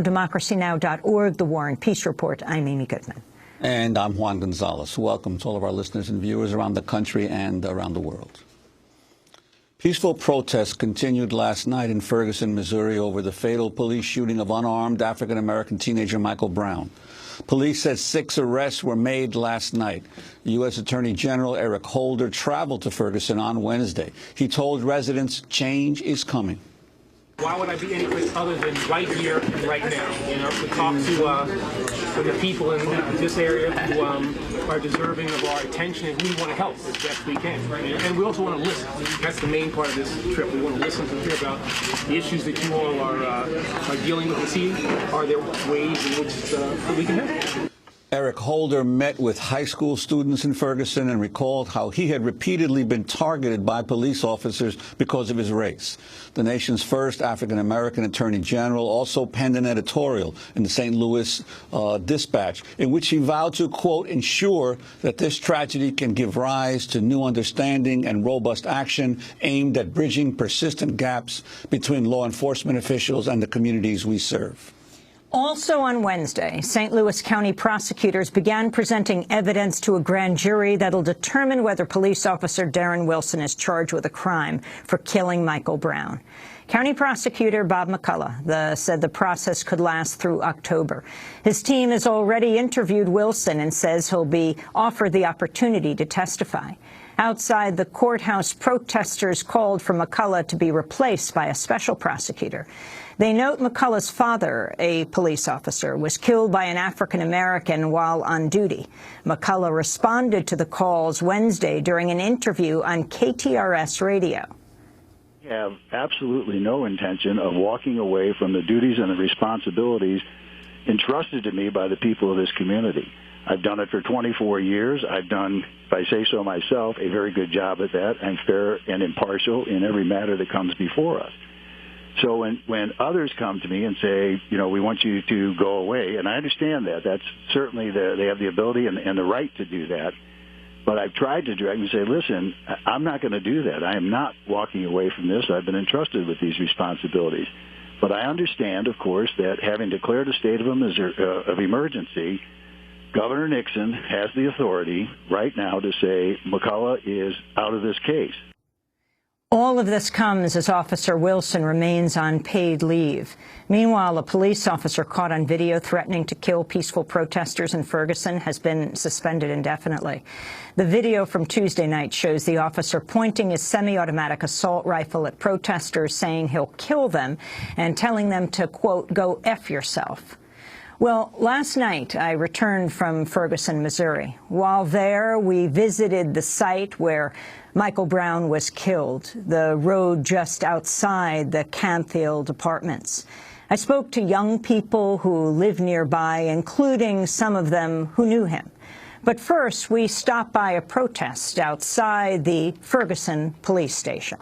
democracynow.org, The War and Peace Report. I'm Amy Goodman. And I'm Juan Gonzalez. Welcome to all of our listeners and viewers around the country and around the world. Peaceful protests continued last night in Ferguson, Missouri, over the fatal police shooting of unarmed African-American teenager Michael Brown. Police said 6 arrests were made last night. U.S. Attorney General Eric Holder traveled to Ferguson on Wednesday. He told residents change is coming. Why would I be anyplace other than right here and right now? You know, to talk to the people in this area who are deserving of our attention and who we want to help as best we can. And we also want to listen. That's the main part of this trip. We want to listen to hear about the issues that you all are dealing with and see. Are there ways in which we can help? Eric Holder met with high school students in Ferguson and recalled how he had repeatedly been targeted by police officers because of his race. The nation's first African-American attorney general also penned an editorial in the St. Louis Dispatch in which he vowed to, quote, ensure that this tragedy can give rise to new understanding and robust action aimed at bridging persistent gaps between law enforcement officials and the communities we serve. Also on Wednesday, St. Louis County prosecutors began presenting evidence to a grand jury that'll determine whether police officer Darren Wilson is charged with a crime for killing Michael Brown. County prosecutor Bob McCullough said the process could last through October. His team has already interviewed Wilson and says he'll be offered the opportunity to testify. Outside the courthouse, protesters called for McCullough to be replaced by a special prosecutor. They note McCullough's father, a police officer, was killed by an African-American while on duty. McCullough responded to the calls Wednesday during an interview on KTRS radio. I have absolutely no intention of walking away from the duties and the responsibilities entrusted to me by the people of this community. I've done it for 24 years. I've done, if I say so myself, a very good job at that. I'm fair and impartial in every matter that comes before us. So when others come to me and say, you know, we want you to go away, and I understand that. That's certainly they have the ability and the right to do that. But I've tried to direct and say, listen, I'm not going to do that. I am not walking away from this. I've been entrusted with these responsibilities. But I understand, of course, that having declared a state of emergency, Governor Nixon has the authority right now to say McCullough is out of this case. All of this comes as Officer Wilson remains on paid leave. Meanwhile, a police officer caught on video threatening to kill peaceful protesters in Ferguson has been suspended indefinitely. The video from Tuesday night shows the officer pointing his semi-automatic assault rifle at protesters, saying he'll kill them and telling them to, quote, go F yourself. Well, last night I returned from Ferguson, Missouri. While there, we visited the site where Michael Brown was killed, the road just outside the Campfield Apartments. I spoke to young people who live nearby, including some of them who knew him. But first, we stopped by a protest outside the Ferguson police station.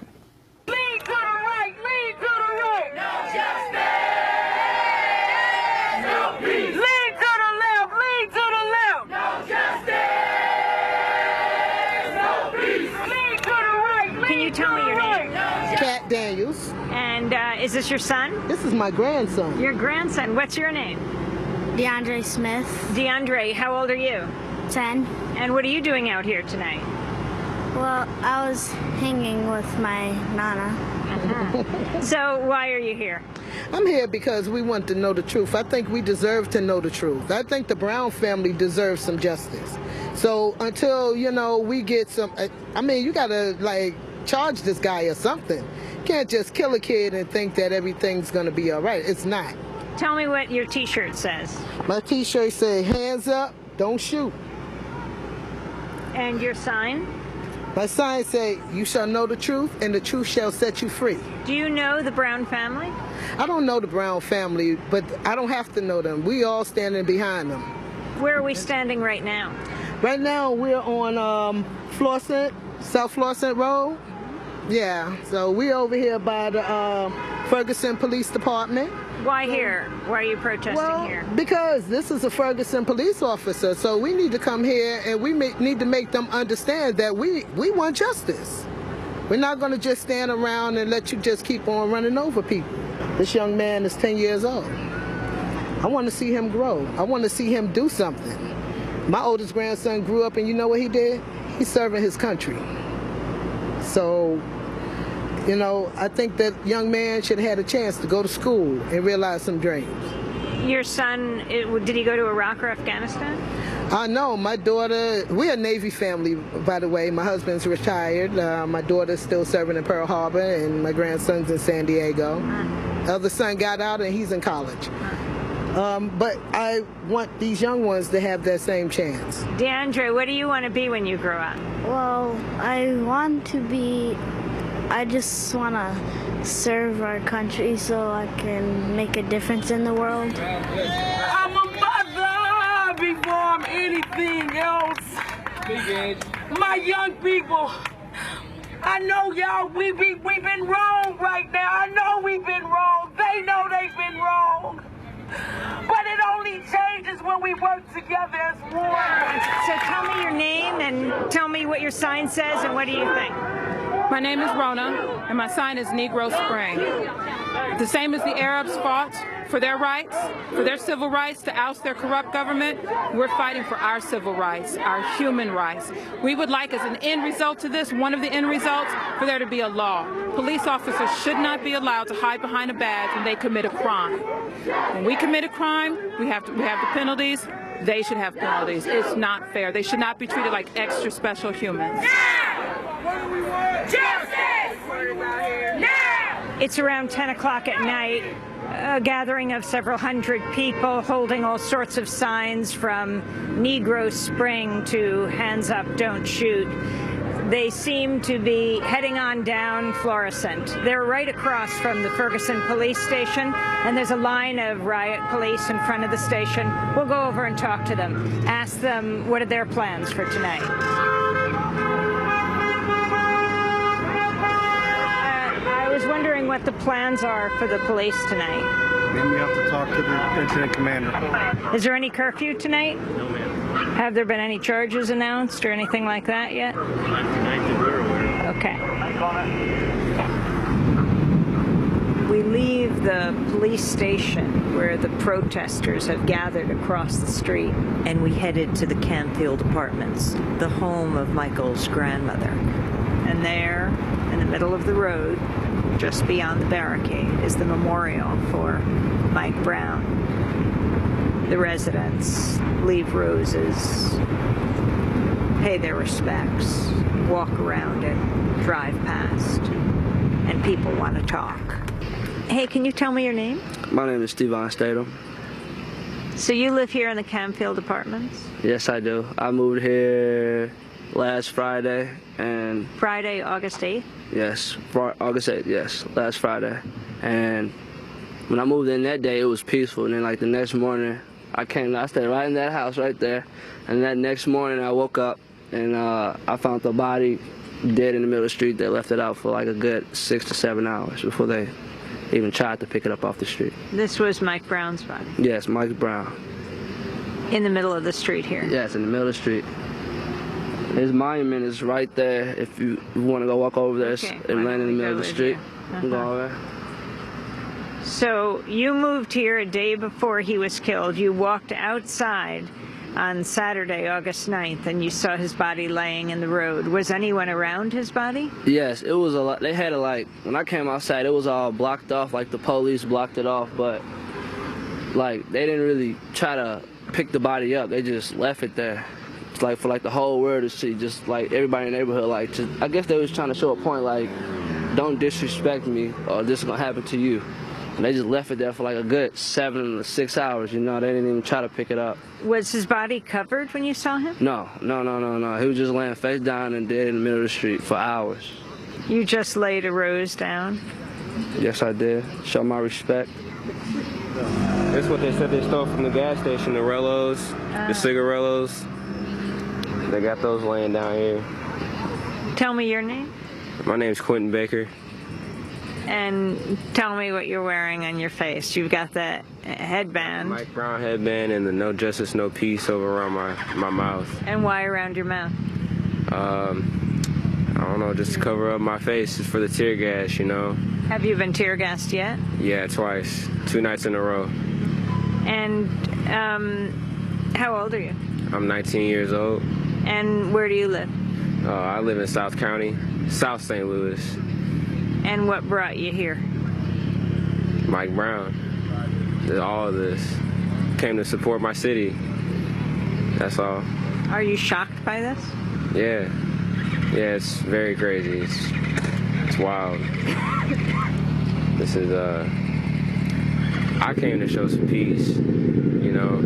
Lead to the right! Lead to the right! No justice! No peace! Lead to the left! Lead to the left! No justice! No peace! Lead to the right! Can you tell me your name? Cat Daniels. And is this your son? This is my grandson. Your grandson. What's your name? DeAndre Smith. DeAndre, how old are you? 10. And what are you doing out here tonight? Well, I was hanging with my nana. So why are you here? I'm here because we want to know the truth. I think we deserve to know the truth. I think the Brown family deserves some justice. So until, you know, we get some, I mean, you got to, like, charge this guy or something. You can't just kill a kid and think that everything's going to be all right. It's not. Tell me what your T-shirt says. My T-shirt says, hands up, don't shoot. And your sign? My sign say, you shall know the truth, and the truth shall set you free. Do you know the Brown family? I don't know the Brown family, but I don't have to know them. We all standing behind them. Where are we standing right now? Right now, we're on South Florissant Road. Yeah, so we're over here by the Ferguson Police Department. Why here? Why are you protesting here? Because this is a Ferguson police officer, so we need to come here and we need to make them understand that we want justice. We're not going to just stand around and let you just keep on running over people. This young man is 10 years old. I want to see him grow. I want to see him do something. My oldest grandson grew up, and you know what he did? He's serving his country. So, you know, I think that young man should have had a chance to go to school and realize some dreams. Your son, did he go to Iraq or Afghanistan? No, my daughter, we're a Navy family, by the way. My husband's retired. My daughter's still serving in Pearl Harbor, and my grandson's in San Diego. Other son got out, and he's in college. But I want these young ones to have that same chance. DeAndre, what do you want to be when you grow up? Well, I just want to serve our country so I can make a difference in the world. I'm a mother before I'm anything else. My young people, I know y'all, we've been wrong right now. I know we've been wrong. They know they've been wrong. But it only changes when we work together as one. So tell me your name and tell me what your sign says and what do you think? My name is Rona, and my sign is Negro Spring. The same as the Arabs fought for their rights, for their civil rights, to oust their corrupt government, we're fighting for our civil rights, our human rights. We would like, as an end result to this, one of the end results, for there to be a law. Police officers should not be allowed to hide behind a badge when they commit a crime. When we commit a crime, we have the penalties. They should have penalties. It's not fair. They should not be treated like extra special humans. Justice! Now! It's around 10 o'clock at night. A gathering of several hundred people holding all sorts of signs from Negro Spring to Hands Up, Don't Shoot. They seem to be heading on down Florissant. They're right across from the Ferguson police station, and there's a line of riot police in front of the station. We'll go over and talk to them, ask them what are their plans for tonight. I was wondering what the plans are for the police tonight. Then we have to talk to the incident commander. Is there any curfew tonight? No, ma'am. Have there been any charges announced or anything like that yet? Not tonight that we're aware of. Okay. We leave the police station where the protesters have gathered across the street, and we headed to the Canfield Apartments, the home of Michael's grandmother. And there, in the middle of the road, just beyond the barricade, is the memorial for Mike Brown. The residents leave roses, pay their respects, walk around it, drive past, and people want to talk. Hey, can you tell me your name? My name is Steven Statham. So you live here in the Canfield Apartments? Yes, I do. I moved here last Friday, and Friday, August 8th? yes, August 8th, yes, last Friday. And when I moved in that day, it was peaceful. And then like the next morning, I stayed right in that house right there. And that next morning I woke up and I found the body dead in the middle of the street. They left it out for like a good 6 to 7 hours before they even tried to pick it up off the street. This was Mike Brown's body? Yes, Mike Brown. In the middle of the street here? Yes, in the middle of the street. His monument is right there. If you want to go walk over there, Okay. and land in the middle of the street. Go over there. So you moved here a day before he was killed. You walked outside on Saturday, August 9th, and you saw his body laying in the road. Was anyone around his body? Yes, it was a lot. They had it like, when I came outside, it was all blocked off, like the police blocked it off, but like they didn't really try to pick the body up. They just left it there. It's like for like the whole world to see, just like everybody in the neighborhood, like just, I guess they was trying to show a point, like, don't disrespect me or this is gonna happen to you. And they just left it there for like a good 7 to 6 hours, you know, they didn't even try to pick it up. Was his body covered when you saw him? No. He was just laying face down and dead in the middle of the street for hours. You just laid a rose down? Yes, I did. Show my respect. That's what they said they stole from the gas station, the Rellos, the cigarillos. They got those laying down here. Tell me your name. My name's Quentin Baker. And tell me what you're wearing on your face. You've got that headband. Mike Brown headband and the No Justice, No Peace over around my mouth. And why around your mouth? I don't know, just to cover up my face for the tear gas, you know. Have you been tear gassed yet? Yeah, twice. 2 nights in a row. And how old are you? I'm 19 years old. And where do you live? I live in South County, South St. Louis. And what brought you here? Mike Brown. All of this. Came to support my city. That's all. Are you shocked by this? Yeah. Yeah, it's very crazy. It's wild. This is, I came to show some peace, you know.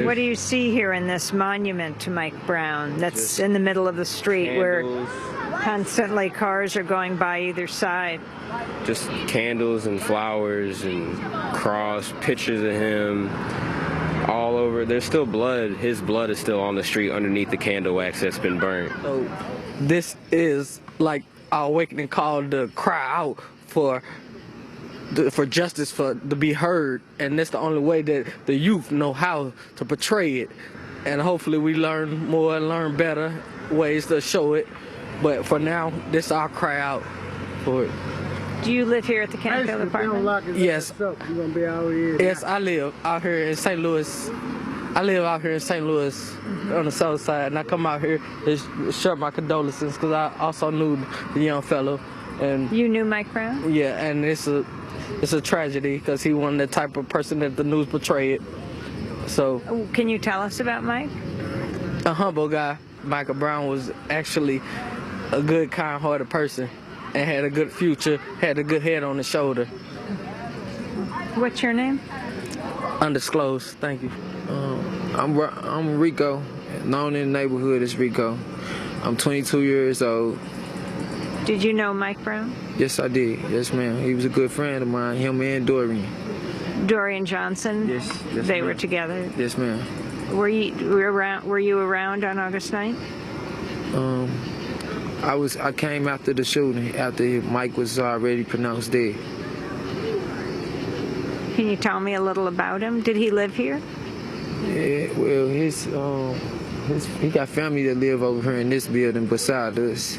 What do you see here in this monument to Mike Brown that's in the middle of the street candles, where constantly cars are going by either side? Just candles and flowers and cross, pictures of him all over. There's still blood. His blood is still on the street underneath the candle wax that's been burnt. So this is like our awakening call to cry out for justice to be heard, and that's the only way that the youth know how to portray it. And hopefully we learn more and learn better ways to show it. But for now, this is our cry out for it. Do you live here at the Canfield apartment? Yes. Yes, I live out here in St. Louis. I live out here in St. Louis on the south side, and I come out here to share my condolences because I also knew the young fellow. And you knew Mike Brown? Yeah, and it's a tragedy because he wasn't the type of person that the news portrayed. So, can you tell us about Mike? A humble guy. Michael Brown was actually a good, kind-hearted person and had a good future, had a good head on his shoulder. What's your name? Undisclosed. Thank you. I'm Rico, known in the neighborhood as Rico. I'm 22 years old. Did you know Mike Brown? Yes, I did. Yes, ma'am. He was a good friend of mine, him and Dorian. Dorian Johnson? Yes, they were together? Yes, ma'am. Were you around on August 9th? I came after the shooting, after Mike was already pronounced dead. Can you tell me a little about him? Did he live here? Yeah, well, he got family that live over here in this building beside us,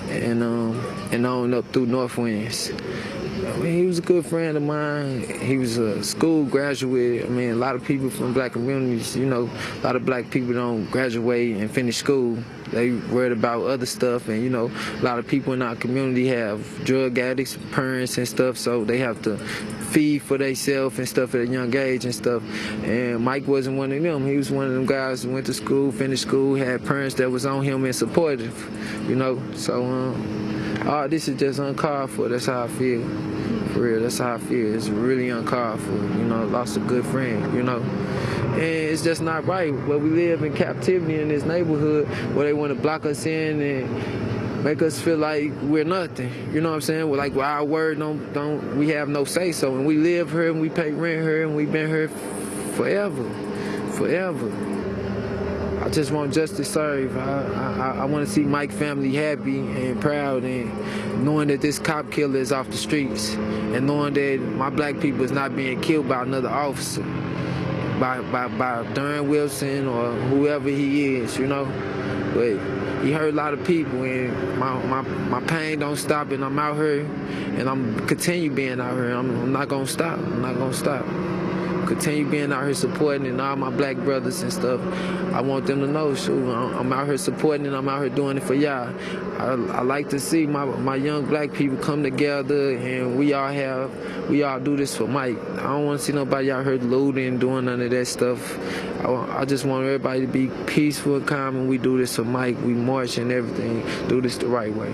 and on up through North Winds. I mean, he was a good friend of mine. He was a school graduate. I mean, a lot of people from black communities, you know, a lot of black people don't graduate and finish school. They worried about other stuff, and, you know, a lot of people in our community have drug addicts, parents and stuff, so they have to feed for themselves and stuff at a young age and stuff. And Mike wasn't one of them. He was one of them guys who went to school, finished school, had parents that was on him and supportive, you know. So, this is just uncalled for. That's how I feel. For real, that's how I feel. It's really uncalled for. You know, lost a good friend, you know. And it's just not right where we live in captivity in this neighborhood where they want to block us in and make us feel like we're nothing. You know what I'm saying? We're like, well, our word we have no say so. And we live here and we pay rent here and we've been here forever. I just want justice served. I want to see Mike's family happy and proud, and knowing that this cop killer is off the streets, and knowing that my black people is not being killed by another officer, by Darren Wilson or whoever he is, you know. But he hurt a lot of people, and my pain don't stop, and I'm out here, and I'm continue being out here. I'm not gonna stop. I'm not gonna stop. Continue being out here supporting, and all my black brothers and stuff. I want them to know, shoot, I'm out here supporting, and I'm out here doing it for y'all. I like to see my young black people come together, and we all do this for Mike. I don't want to see nobody out here looting, doing none of that stuff. I just want everybody to be peaceful and calm, and we do this for Mike. We march and everything, do this the right way.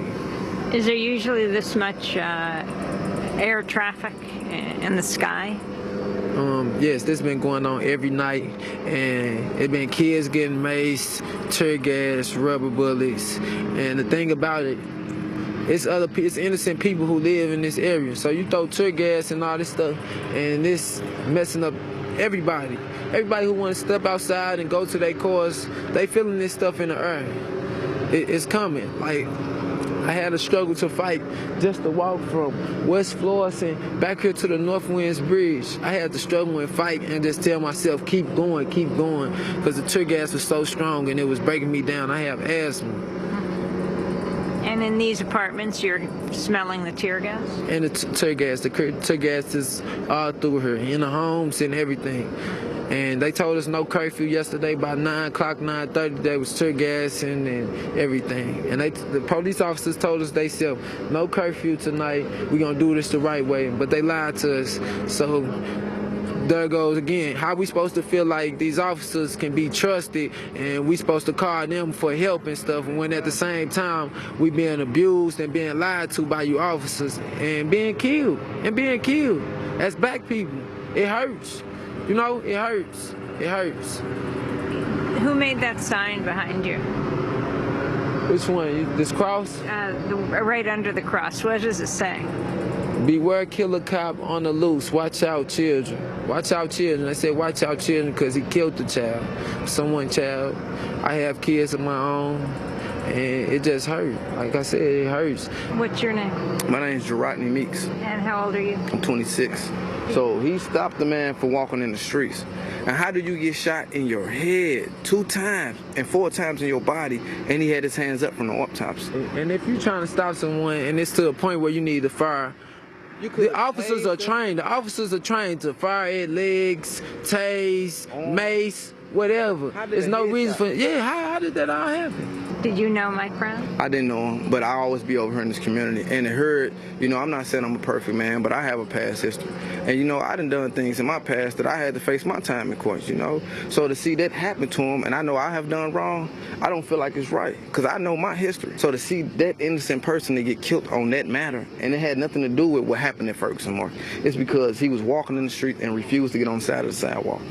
Is there usually this much air traffic in the sky? Yes, this been going on every night, and it been kids getting maced, tear gas, rubber bullets, and the thing about it, it's innocent people who live in this area. So you throw tear gas and all this stuff, and this messing up everybody. Everybody who want to step outside and go to their cars, they feeling this stuff in the air. It's coming. Like, I had a struggle to fight just to walk from West Florissant back here to the North Winds Bridge. I had to struggle and fight and just tell myself, keep going, because the tear gas was so strong and it was breaking me down. I have asthma. And in these apartments, you're smelling the tear gas? And the tear gas is all through here, in the homes and everything. And they told us no curfew yesterday by 9 o'clock, 9:30. There was tear gas and everything. And the police officers told us they said no curfew tonight. We're gonna do this the right way. But they lied to us. So there goes again. How we supposed to feel like these officers can be trusted and we supposed to call them for help and stuff, when at the same time we being abused and being lied to by you officers and being killed as black people. It hurts. You know, it hurts. It hurts. Who made that sign behind you? Which one? This cross? Right under the cross. What does it say? Beware killer cop on the loose. Watch out, children. Watch out, children. I said watch out, children, because he killed the child. Someone's child. I have kids of my own, and it just hurt. Like I said, it hurts. What's your name? My name is Gerardney Meeks. And how old are you? I'm 26. So he stopped the man for walking in the streets. And how do you get shot in your head 2 times and 4 times in your body, and he had his hands up from the autopsy? And if you're trying to stop someone and it's to a point where you need to fire, the officers are trained. The officers are trained to fire at legs, tase, mace, whatever. There's no reason for. Yeah, how did that all happen? Did you know Mike Brown? I didn't know him, but I always be over here in this community. And it hurt, you know, I'm not saying I'm a perfect man, but I have a past history. And, you know, I done things in my past that I had to face my time in court, you know. So to see that happen to him, and I know I have done wrong, I don't feel like it's right, because I know my history. So to see that innocent person to get killed on that matter, and it had nothing to do with what happened at Ferguson Market, it's because he was walking in the street and refused to get on the side of the sidewalk.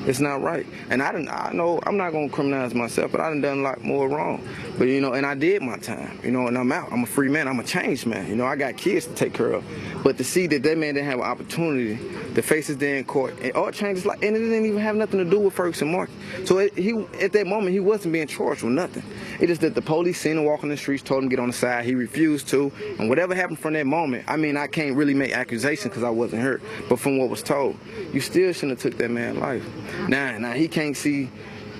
It's not right. And I know I'm not going to criminalize myself, but I done a lot more wrong. But, you know, and I did my time, you know, and I'm out. I'm a free man. I'm a changed man. You know, I got kids to take care of. But to see that man didn't have an opportunity to face his day in court, and all changes, like, and it didn't even have nothing to do with Ferguson Market. So at that moment, he wasn't being charged with nothing. It is that the police seen him walking the streets, told him to get on the side. He refused to. And whatever happened from that moment, I mean, I can't really make accusations because I wasn't hurt. But from what was told, you still shouldn't have took that man's life. Now he can't see,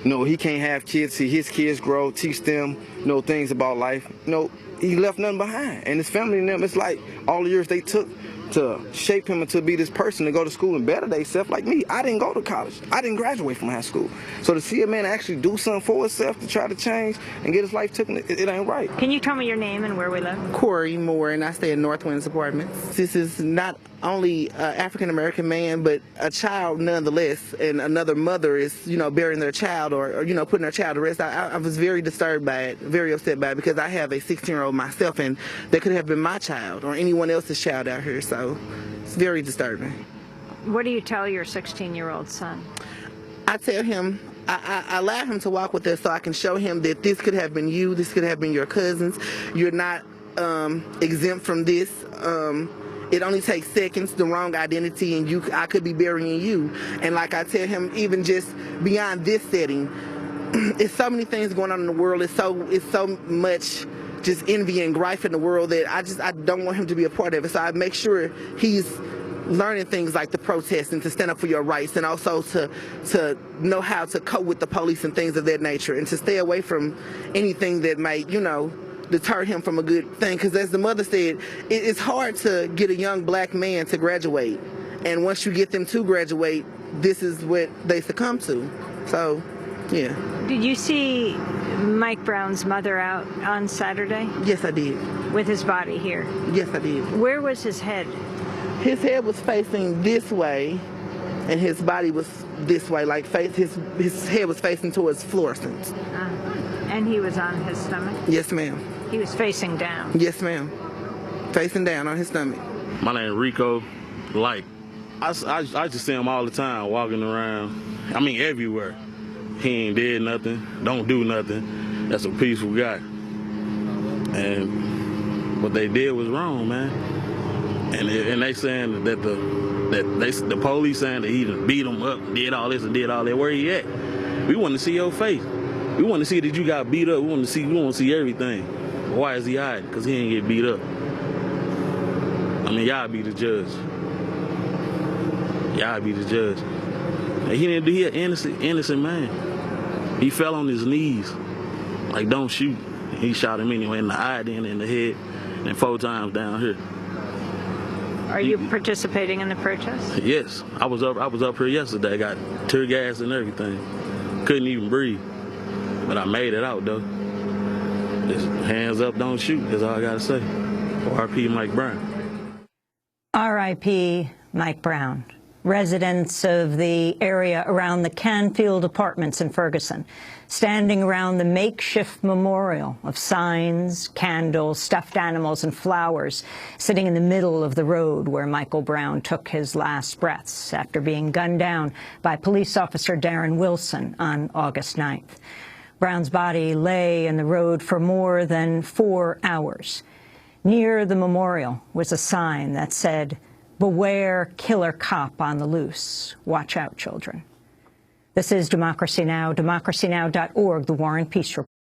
you know, he can't have kids, see his kids grow, teach them, you know, things about life. You know, he left nothing behind. And his family and them, it's like all the years they took to shape him to be this person, to go to school and better themselves. Like me, I didn't go to college. I didn't graduate from high school. So to see a man actually do something for himself to try to change and get his life taken, it ain't right. Can you tell me your name and where we live? Corey Moore, and I stay in North Winds Apartments. This is not only an African-American man, but a child nonetheless, and another mother is, you know, burying their child or you know, putting their child to rest. I was very disturbed by it, very upset by it, because I have a 16-year-old myself, and that could have been my child or anyone else's child out here, so it's very disturbing. What do you tell your 16-year-old son? I tell him, I allow him to walk with us so I can show him that this could have been you, this could have been your cousins. You're not exempt from this. It only takes seconds, the wrong identity, and I could be burying you. And like I tell him, even just beyond this setting, it's so many things going on in the world. It's so much just envy and grief in the world that I don't want him to be a part of it. So I make sure he's learning things like the protest and to stand up for your rights, and also to know how to cope with the police and things of that nature, and to stay away from anything that might, you know, deter him from a good thing. Because as the mother said, it's hard to get a young black man to graduate, and once you get them to graduate, this is what they succumb to. So yeah. Did you see Mike Brown's mother out on Saturday? Yes, I did. With his body here? Yes, I did. Where was his head? His head was facing this way, and his body was this way, like his head was facing towards Florissant. And he was on his stomach? Yes, ma'am. He was facing down? Yes, ma'am. Facing down on his stomach. My name is Rico. Like, I just see him all the time walking around. I mean, everywhere. He ain't did nothing, don't do nothing. That's a peaceful guy. And what they did was wrong, man. And they saying that the police saying that he done beat him up, did all this and did all that. Where he at? We want to see your face. We want to see that you got beat up. We want to see everything. Why is he hiding? Because he ain't get beat up. I mean, y'all be the judge. Y'all be the judge. And he didn't do. He an innocent man. He fell on his knees, like, don't shoot. He shot him anyway in the eye, then in the head, and 4 times down here. Are you participating in the protest? Yes, I was up here yesterday. Got tear gas and everything. Couldn't even breathe, but I made it out though. Just hands up, don't shoot. That's all I gotta say. R.I.P. Mike Brown. R.I.P. Mike Brown. Residents of the area around the Canfield Apartments in Ferguson standing around the makeshift memorial of signs, candles, stuffed animals and flowers sitting in the middle of the road where Michael Brown took his last breaths after being gunned down by police officer Darren Wilson on August 9th. Brown's body lay in the road for more than 4 hours. Near the memorial was a sign that said, "Beware killer cop on the loose. Watch out, children." This is Democracy Now!, democracynow.org, The War and Peace Report.